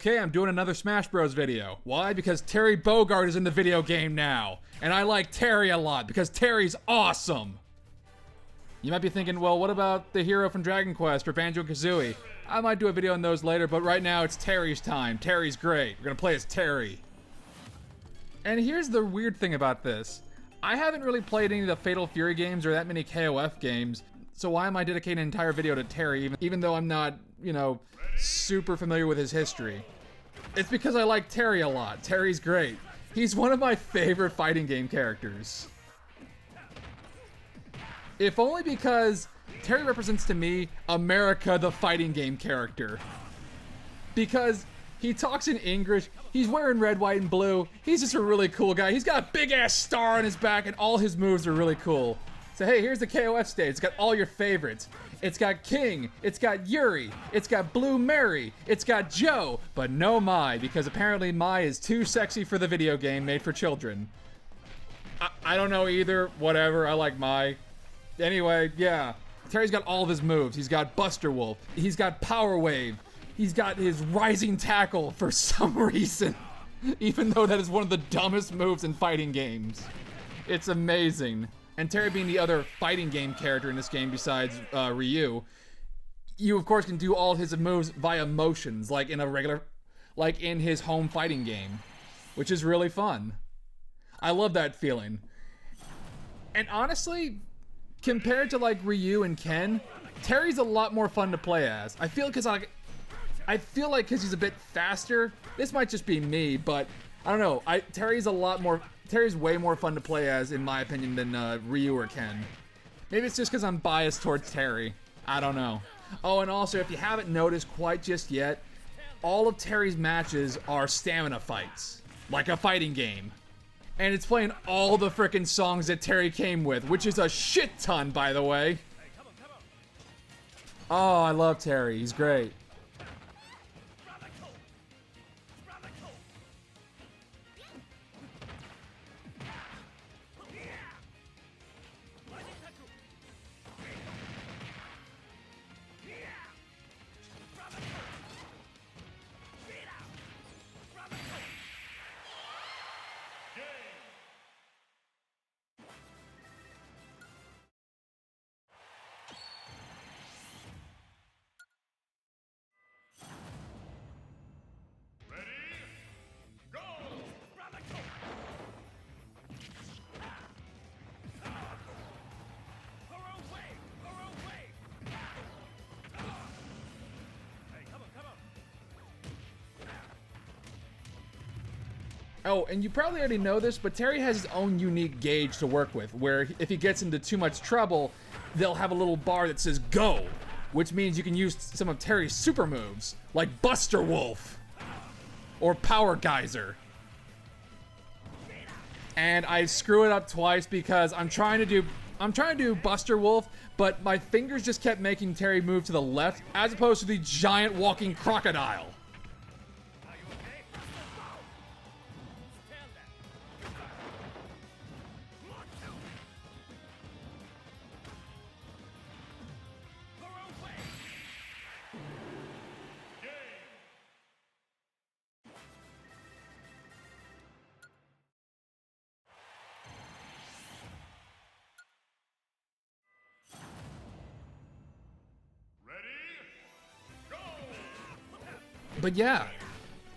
Okay, I'm doing another Smash Bros video. Why? Because Terry Bogard is in the video game now. And I like Terry a lot because Terry's awesome. You might be thinking, well, what about the hero from Dragon Quest or Banjo-Kazooie? I might do a video on those later, but right now it's Terry's time. Terry's great. We're gonna play as Terry. And here's the weird thing about this. I haven't really played any of the Fatal Fury games or that many KOF games, so why am I dedicating an entire video to Terry, even though I'm not, you know, super familiar with his history? It's because I like Terry a lot. Terry's great. He's one of my favorite fighting game characters. If only because Terry represents to me America the fighting game character. Because he talks in English, he's wearing red, white, and blue. He's just a really cool guy. He's got a big ass star on his back and all his moves are really cool. So hey, here's the KOF stage. It's got all your favorites. It's got King, it's got Yuri, it's got Blue Mary, it's got Joe, but no Mai, because apparently Mai is too sexy for the video game made for children. I don't know either, whatever, I like Mai. Anyway, yeah, Terry's got all of his moves. He's got Buster Wolf, he's got Power Wave, he's got his Rising Tackle for some reason, even though that is one of the dumbest moves in fighting games. It's amazing. And Terry being the other fighting game character in this game besides Ryu, you of course can do all his moves via motions, like in his home fighting game, which is really fun. I love that feeling. And honestly, compared to like Ryu and Ken, Terry's a lot more fun to play as. I feel like because he's a bit faster. This might just be me, but I don't know. Terry's way more fun to play as, in my opinion, than Ryu or Ken. Maybe it's just because I'm biased towards Terry. I don't know. Oh, and also, if you haven't noticed quite just yet, all of Terry's matches are stamina fights, like a fighting game. And it's playing all the frickin' songs that Terry came with, which is a shit ton, by the way. Oh, I love Terry. He's great. Oh, and you probably already know this, but Terry has his own unique gauge to work with, where if he gets into too much trouble, they'll have a little bar that says go, which means you can use some of Terry's super moves, like Buster Wolf or Power Geyser. And I screw it up twice because I'm trying to do Buster Wolf, but my fingers just kept making Terry move to the left as opposed to the giant walking crocodile. But yeah,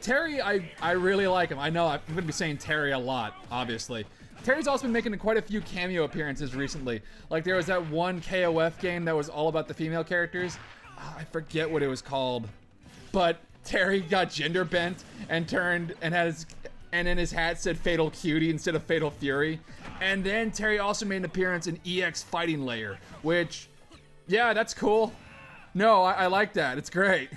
Terry, I really like him. I know I'm going to be saying Terry a lot, obviously. Terry's also been making quite a few cameo appearances recently. Like there was that one KOF game that was all about the female characters. Oh, I forget what it was called. But Terry got gender bent and then his hat said Fatal Cutie instead of Fatal Fury. And then Terry also made an appearance in EX Fighting Layer, which, yeah, that's cool. No, I like that. It's great.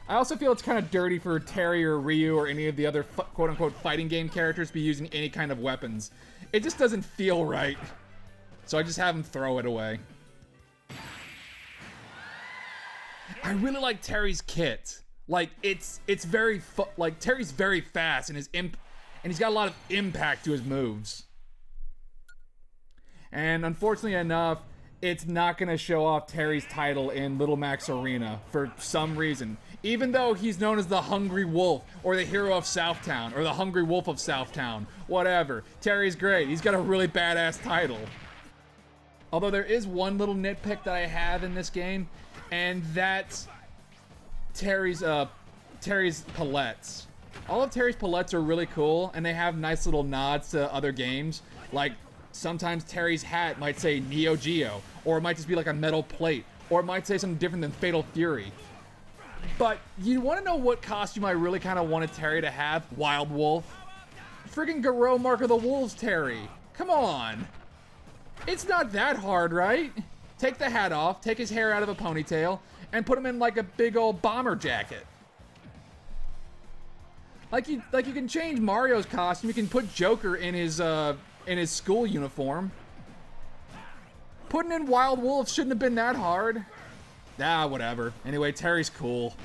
I also feel it's kind of dirty for Terry or Ryu or any of the other quote-unquote fighting game characters to be using any kind of weapons. It just doesn't feel right. So I just have them throw it away. I really like Terry's kit. Like, it's very, like, Terry's very fast, and he's got a lot of impact to his moves. And unfortunately enough, it's not going to show off Terry's title in Little Mac's Arena for some reason. Even though he's known as the Hungry Wolf, or the Hero of Southtown, or the Hungry Wolf of Southtown, whatever. Terry's great. He's got a really badass title. Although there is one little nitpick that I have in this game, and that's Terry's palettes. All of Terry's palettes are really cool, and they have nice little nods to other games. Like, sometimes Terry's hat might say Neo Geo, or it might just be like a metal plate, or it might say something different than Fatal Fury. But you want to know what costume I really kind of wanted Terry to have? Wild Wolf. Friggin' Garou Mark of the Wolves Terry. Come on. It's not that hard, right? Take the hat off, take his hair out of a ponytail, and put him in like a big old bomber jacket. Like you can change Mario's costume. You can put Joker in his school uniform. Putting in Wild Wolf shouldn't have been that hard. Ah, whatever. Anyway, Terry's cool.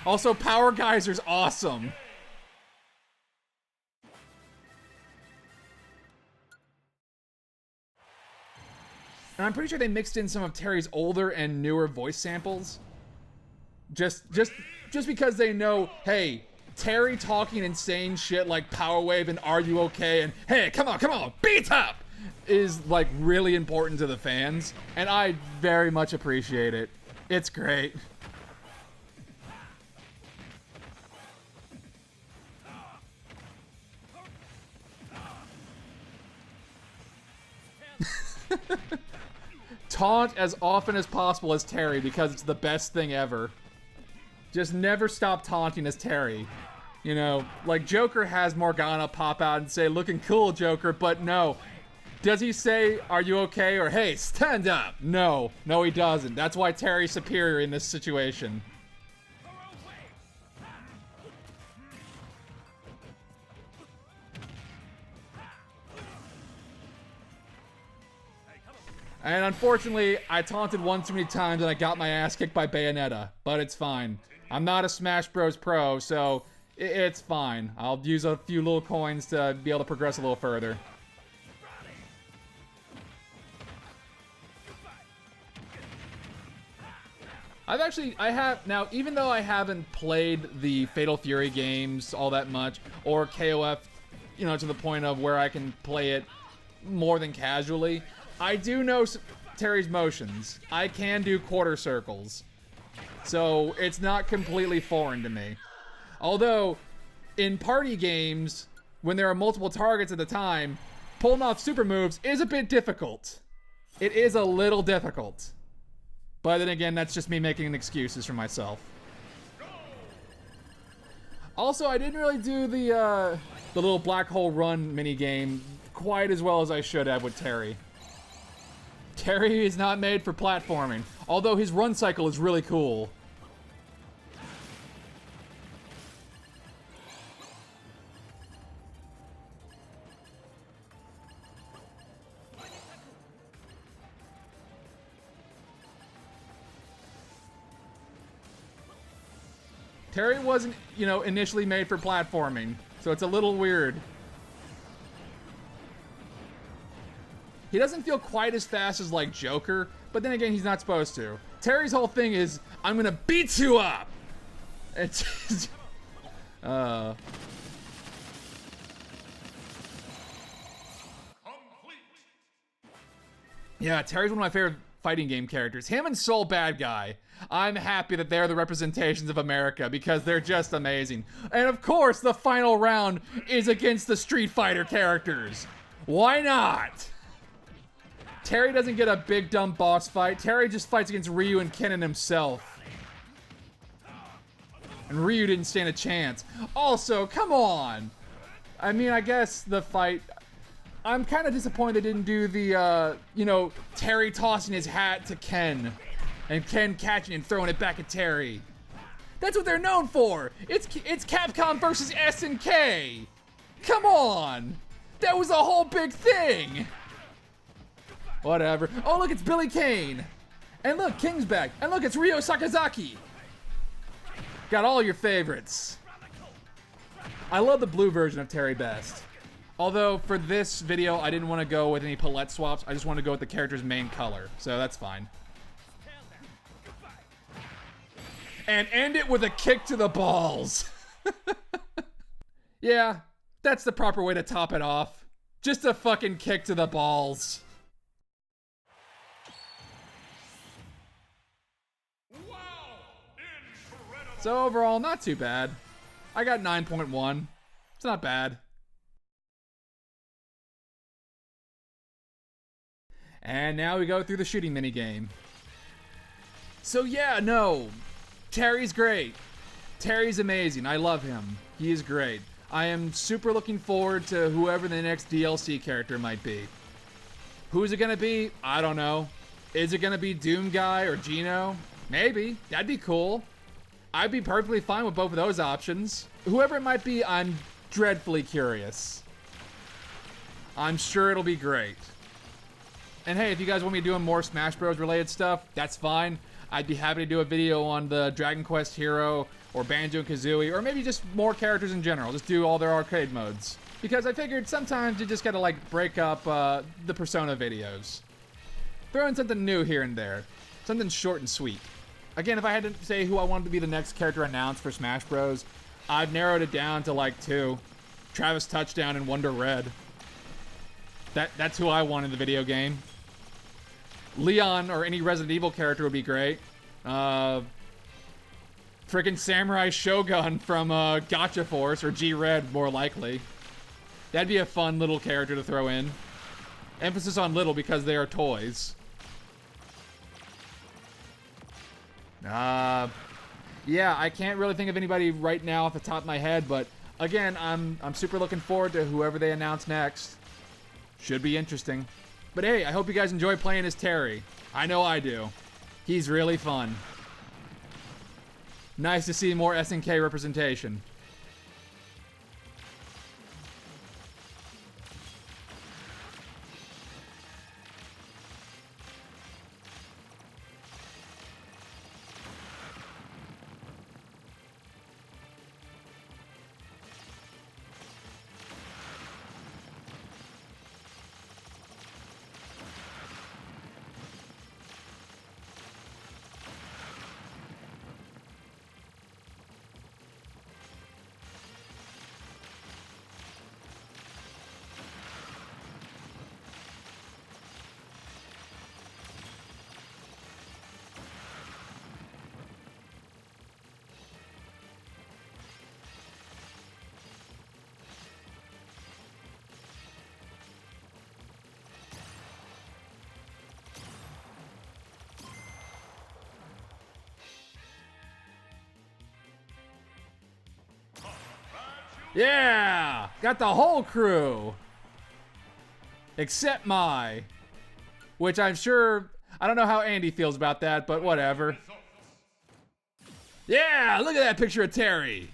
Also, Power Geyser's awesome. And I'm pretty sure they mixed in some of Terry's older and newer voice samples. Just because they know, hey, Terry talking insane shit like Power Wave and Are You Okay? And hey, come on, beat up! Is like really important to the fans. And I very much appreciate it. It's great. Taunt as often as possible as Terry because it's the best thing ever. Just never stop taunting as Terry. You know, like Joker has Morgana pop out and say, looking cool, Joker, but no. Does he say, are you okay? Or, hey, stand up? No, he doesn't. That's why Terry's superior in this situation. And unfortunately, I taunted one too many times and I got my ass kicked by Bayonetta. But it's fine. I'm not a Smash Bros. Pro, so it's fine. I'll use a few little coins to be able to progress a little further. Now, even though I haven't played the Fatal Fury games all that much, or KOF, you know, to the point of where I can play it more than casually, I do know Terry's motions. I can do quarter circles. So it's not completely foreign to me. Although, in party games, when there are multiple targets at a time, pulling off super moves is a bit difficult. It is a little difficult. But then again, that's just me making excuses for myself. Also, I didn't really do the little black hole run minigame quite as well as I should have with Terry. Terry is not made for platforming, although his run cycle is really cool. Terry wasn't, you know, initially made for platforming, so it's a little weird. He doesn't feel quite as fast as, like, Joker, but then again, he's not supposed to. Terry's whole thing is, I'm gonna beat you up! It's just, Yeah, Terry's one of my favorite fighting game characters. Him and Soul Bad Guy. I'm happy that they're the representations of America because they're just amazing. And of course, the final round is against the Street Fighter characters. Why not? Terry doesn't get a big dumb boss fight. Terry just fights against Ryu and Ken and himself. And Ryu didn't stand a chance. Also, come on. I mean, I guess the fight... I'm kind of disappointed they didn't do the, you know, Terry tossing his hat to Ken. And Ken catching and throwing it back at Terry. That's what they're known for. It's Capcom versus SNK. Come on. That was a whole big thing. Whatever. Oh, look, it's Billy Kane. And look, King's back. And look, it's Ryo Sakazaki. Got all your favorites. I love the blue version of Terry best. Although, for this video, I didn't want to go with any palette swaps. I just want to go with the character's main color. So that's fine. And end it with a kick to the balls. Yeah, that's the proper way to top it off. Just a fucking kick to the balls. Wow, so overall, not too bad. I got 9.1. It's not bad. And now we go through the shooting minigame. So yeah, no. Terry's great. Terry's amazing. I love him. He is great. I am super looking forward to whoever the next DLC character might be. Who's it gonna be? I don't know. Is it gonna be Doom Guy or Gino? Maybe. That'd be cool. I'd be perfectly fine with both of those options. Whoever it might be, I'm dreadfully curious. I'm sure it'll be great. And hey, if you guys want me doing more Smash Bros. Related stuff, that's fine. I'd be happy to do a video on the Dragon Quest Hero or Banjo-Kazooie, or maybe just more characters in general. Just do all their arcade modes. Because I figured sometimes you just gotta like break up the Persona videos. Throw in something new here and there. Something short and sweet. Again, if I had to say who I wanted to be the next character announced for Smash Bros, I've narrowed it down to like 2. Travis Touchdown and Wonder Red. That's who I want in the video game. Leon or any Resident Evil character would be great. Friggin' Samurai Shogun from Gotcha Force, or G-Red more likely. That'd be a fun little character to throw in. Emphasis on little because they are toys. Yeah, I can't really think of anybody right now off the top of my head, but again, I'm super looking forward to whoever they announce next. Should be interesting. But hey, I hope you guys enjoy playing as Terry. I know I do. He's really fun. Nice to see more SNK representation. Yeah! Got the whole crew! Except Mai. Which I'm sure... I don't know how Andy feels about that, but whatever. Yeah! Look at that picture of Terry!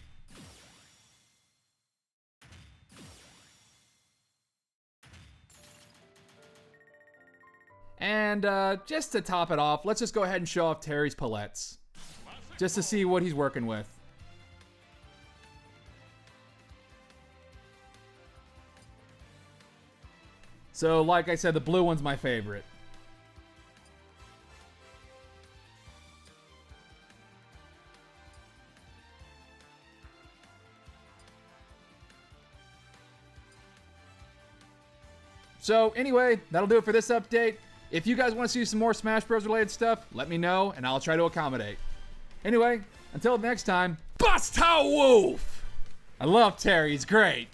And just to top it off, let's just go ahead and show off Terry's palettes. Just to see what he's working with. So, like I said, the blue one's my favorite. So, anyway, that'll do it for this update. If you guys want to see some more Smash Bros. Related stuff, let me know, and I'll try to accommodate. Anyway, until next time, Bust Wolf! I love Terry, he's great.